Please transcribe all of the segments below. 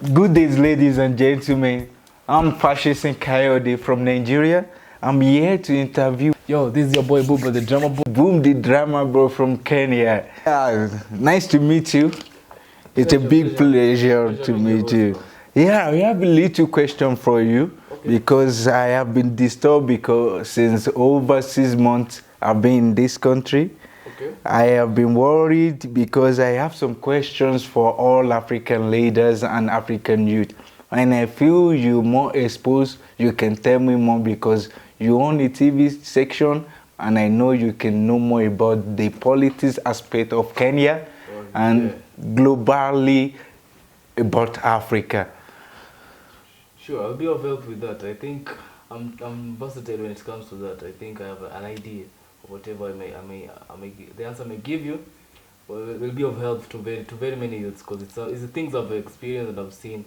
Good days, ladies and gentlemen. I'm Fashion Coyote from Nigeria. I'm here to interview Yo, this is your boy Booba, the drummer boy. Boom the Drama Bro from Kenya. Nice to meet you. It's a big pleasure to meet you. Yeah, we have a little question for you because I have been disturbed because since over 6 months I've been in this country. I have been worried because I have some questions for all African leaders and African youth. And I feel you're more exposed, you can tell me more because you own a TV section and I know you can know more about the politics aspect of Kenya and globally about Africa. Sure, I'll be of help with that. I think I'm versatile when it comes to that. I think I have an idea of whatever the answer I may give you will be of help to very many youths because it's the things I've experienced and I've seen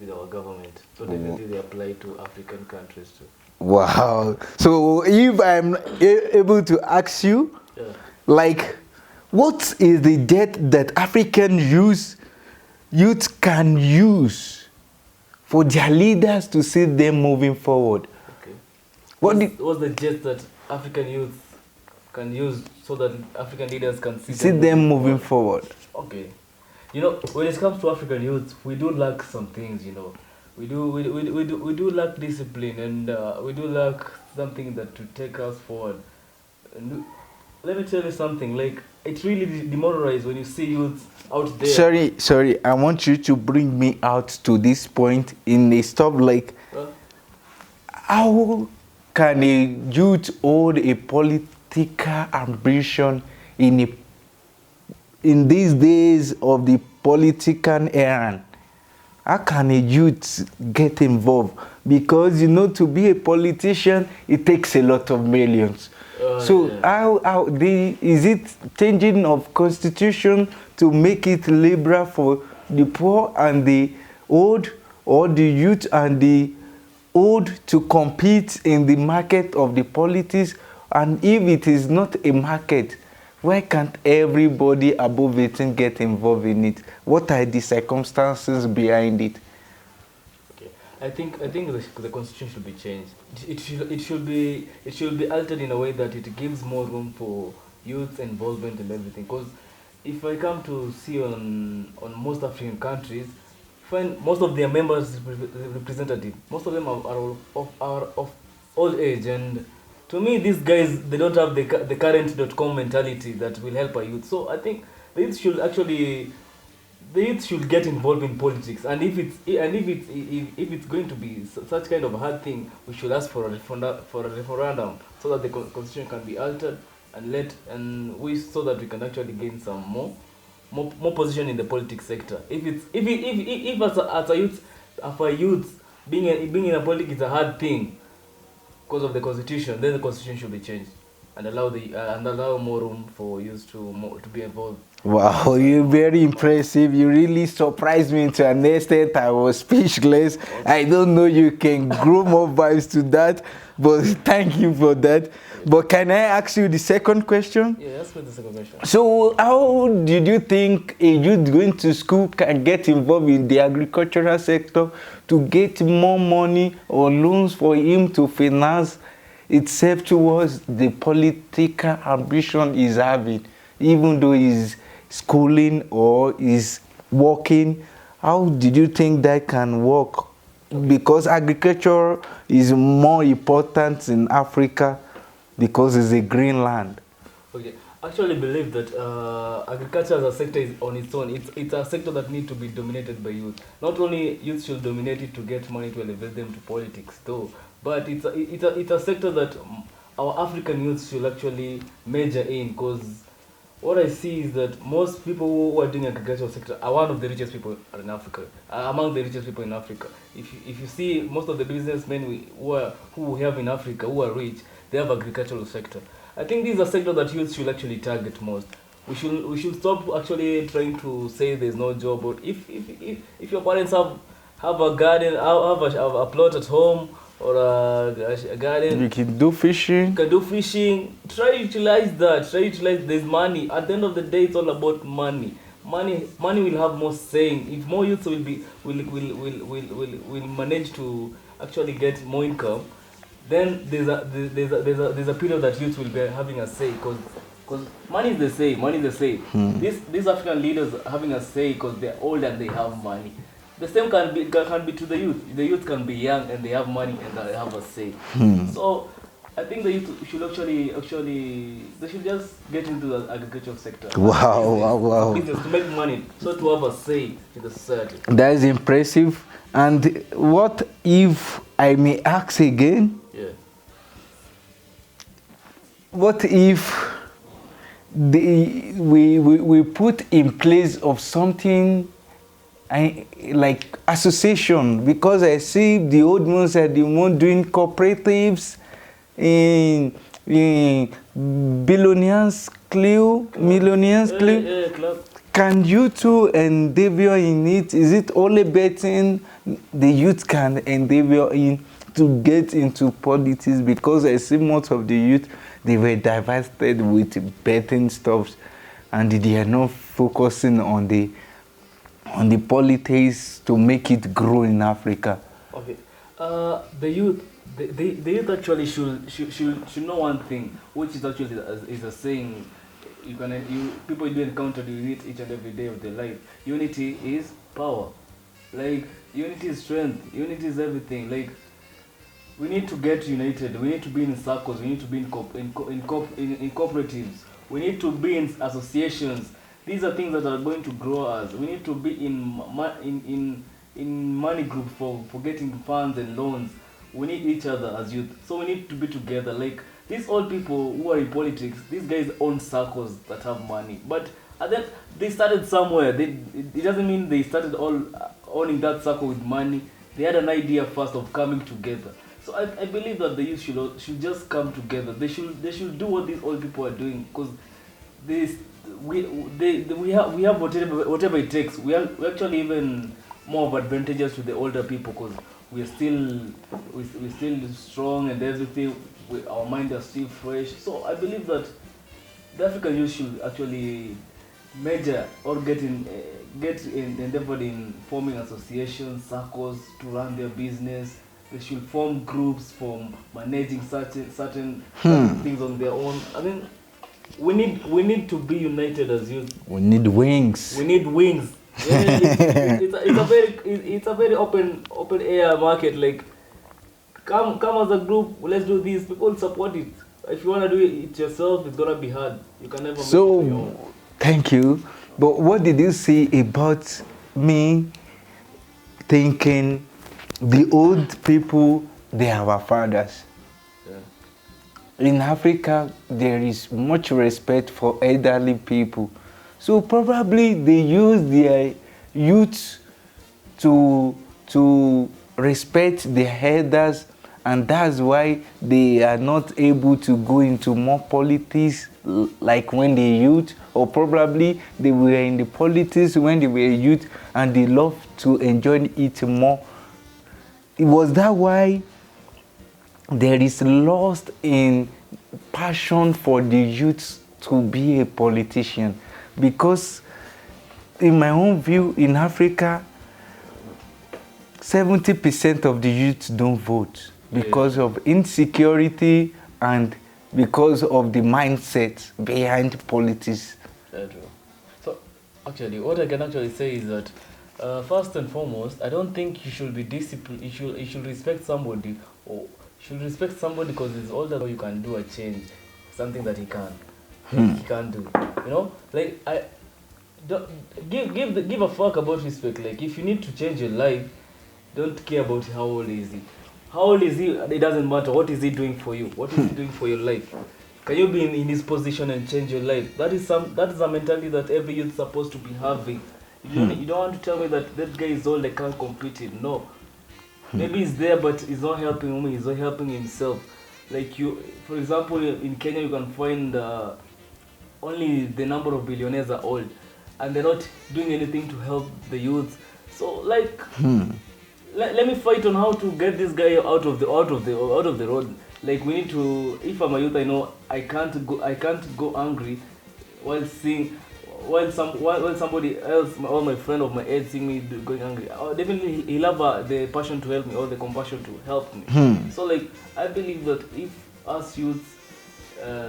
with our government. So definitely they apply to African countries too. Wow. So if I'm able to ask you, like, what is the debt that African youth can use for their leaders to see them moving forward? Okay. What's the jet that African youth can use so that African leaders can see them moving forward? Okay. You know, when it comes to African youth, we do lack some things, you know. We do lack discipline and we do lack something that to take us forward. And let me tell you something, like, it really demoralizes when you see youths out there. Sorry, I want you to bring me out to this point in a stop, like, how can a youth hold a political ambition in these days of the political era? How can a youth get involved? Because, you know, to be a politician, it takes a lot of millions. Is it changing of constitution to make it liberal for the poor and the old, or the youth and the old to compete in the market of the politics? And if it is not a market, why can't everybody above 18 get involved in it? What are the circumstances behind it? Okay, I think the constitution should be changed. It should be altered in a way that it gives more room for youth involvement and everything. Because if I come to see on most African countries, find most of their members representative, most of them are of old age, and to me, these guys, they don't have the current.com mentality that will help our youth. So I think the youth should get involved in politics. And if it's going to be such kind of a hard thing, we should ask for a referendum so that the constitution can be altered so that we can actually gain some more position in the politics sector. If as a youth being in a politics is a hard thing, because of the constitution, then the constitution should be changed and allow more room for youth to be involved. Wow, you're very impressive. You really surprised me to an extent I was speechless. I don't know you can grow more vibes to that, but thank you for that. But can I ask you the second question? Yeah, ask me the second question. So how did you think a youth going to school can get involved in the agricultural sector to get more money or loans for him to finance itself towards the political ambition he's having, even though he's schooling or is working? How did you think that can work? Because agriculture is more important in Africa because it's a green land. Okay, I actually believe that agriculture as a sector is on its own. It's a sector that needs to be dominated by youth. Not only youth should dominate it to get money to elevate them to politics, though, but it's a sector that our African youth should actually major in, because what I see is that most people who are doing agricultural sector are one of the richest people in Africa, among the richest people in Africa. If you see most of the businessmen who we have in Africa who are rich, they have agricultural sector. I think this is a sector that youth should actually target most. We should stop actually trying to say there's no job. But if your parents have a garden, have a plot at home, or a garden, you can do fishing. Try to utilize that. There's money. At the end of the day, it's all about money. money will have more saying. If more youths will manage to actually get more income, then there's a period that youth will be having a say, because money is the say. These African leaders are having a say because they're old and they have money. The same can be to the youth. The youth can be young and they have money and they have a say. So I think the youth should actually they should just get into the agricultural sector. Wow. Business to make money, so to have a say in the society. That is impressive. And what if I may ask again? Yeah. What if we put in place of something like association? Because I see the old ones are the one doing cooperatives in millionaires club. Can you too endeavor in it? Is it only betting the youth can endeavor in to get into politics? Because I see most of the youth, they were divested with betting stuff, and they are not focusing on the politics to make it grow in Africa. Okay, the youth actually should know one thing, which is actually is a saying. People do encounter unity each and every day of their life. Unity is power. Like, unity is strength. Unity is everything. Like, we need to get united. We need to be in circles. We need to be in cooperatives. We need to be in associations. These are things that are going to grow us. We need to be in money groups for getting funds and loans. We need each other as youth. So we need to be together. Like, these old people who are in politics, these guys own circles that have money. But then they started somewhere. It doesn't mean they started all owning that circle with money. They had an idea first of coming together. So I believe that the youth should just come together. They should do what these old people are doing, because we have whatever it takes. We actually even more of advantages to the older people, because we're still strong and everything. Our minds are still fresh. So I believe that the African youth should actually measure or get endeavored in forming associations, circles to run their business. They should form groups for managing certain things on their own. I mean, we need to be united as youth. We need wings. We need wings. Yeah, it's a very open air market. Like, come as a group. Let's do this. People support it. If you wanna do it yourself, it's gonna be hard. You can never. So, make it your own. thank you. But what did you say about me thinking the old people, they are our fathers? Yeah. In Africa, there is much respect for elderly people. So probably they use their youth to respect their elders, and that's why they are not able to go into more politics like when they youth, or probably they were in the politics when they were youth and they love to enjoy it more. Was that why there is lost in passion for the youth to be a politician? Because in my own view, in Africa, 70% of the youth don't vote because of insecurity and because of the mindset behind politics. So actually, what I can actually say is that first and foremost, I don't think you should be disciplined. You should respect somebody, or you should respect somebody because he's older, so you can do a change, something that he can. He can't do. You know, like, I don't give a fuck about respect. Like, if you need to change your life, don't care about how old is he. How old is he? It doesn't matter. What is he doing for you? What is he doing for your life? Can you be in his position and change your life? That is a mentality that every youth is supposed to be having. You don't want to tell me that guy is old, I can't compete it. No. Maybe he's there, but he's not helping me. He's not helping himself. Like, you, for example, in Kenya, you can find only the number of billionaires are old, and they're not doing anything to help the youth. So, like, let me fight on how to get this guy out of the road. Like, we need to. If I'm a youth, I know I can't go angry while when somebody else, or my friend of my age, see me going angry, definitely he'll have the passion to help me or the compassion to help me. So like I believe that if us youths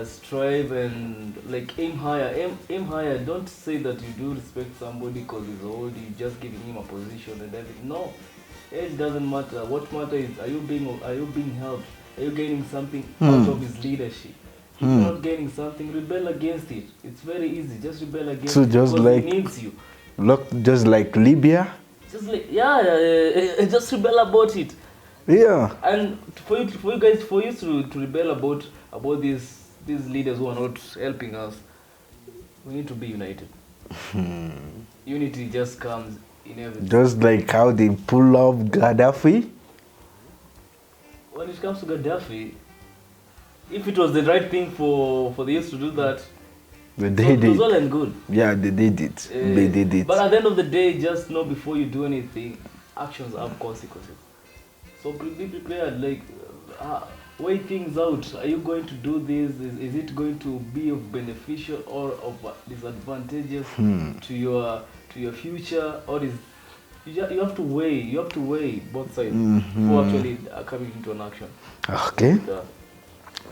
strive and like aim higher. Don't say that you do respect somebody because he's old. You just giving him a position and everything. No, age doesn't matter. What matters is are you being helped? Are you gaining something out of his leadership? If you're not gaining something, rebel against it. It's very easy. Just rebel against it just because like he needs you. look, just like Libya. Just like just rebel about it. Yeah. And for you guys to rebel about these leaders who are not helping us, we need to be united. Unity just comes in everything. Just like how they pull off Gaddafi. When it comes to Gaddafi, if it was the right thing for the youth to do that, it was well and good. Yeah, they did it. They did it. But at the end of the day, just know before you do anything, actions have consequences. So be prepared. Like, weigh things out. Are you going to do this? Is it going to be of beneficial or of disadvantageous to your future? Or you have to weigh both sides before actually coming into an action. Okay.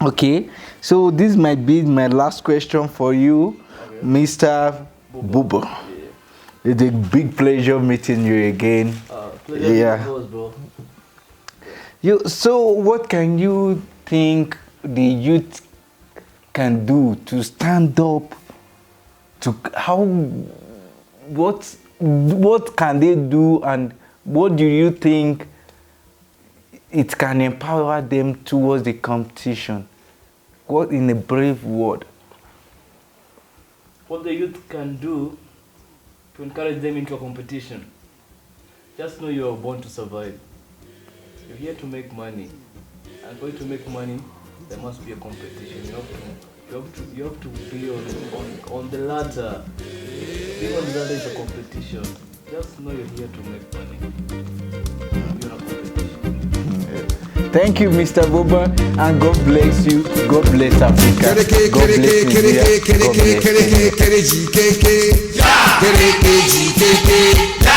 Okay, so this might be my last question for you, okay. Mr. Buba. Yeah. It's a big pleasure meeting you again. Pleasure yours, bro. So what can you think the youth can do to stand up to what can they do, and what do you think it can empower them towards the competition? What, in a brave word? What the youth can do to encourage them into a competition. Just know you are born to survive. You're here to make money. And for you to make money, there must be a competition. You have to be on the ladder. Being on the ladder is a competition. Just know you're here to make money. You're a competition. Thank you, Mr. Boba, and God bless you. God bless Africa. God bless Nigeria. God bless.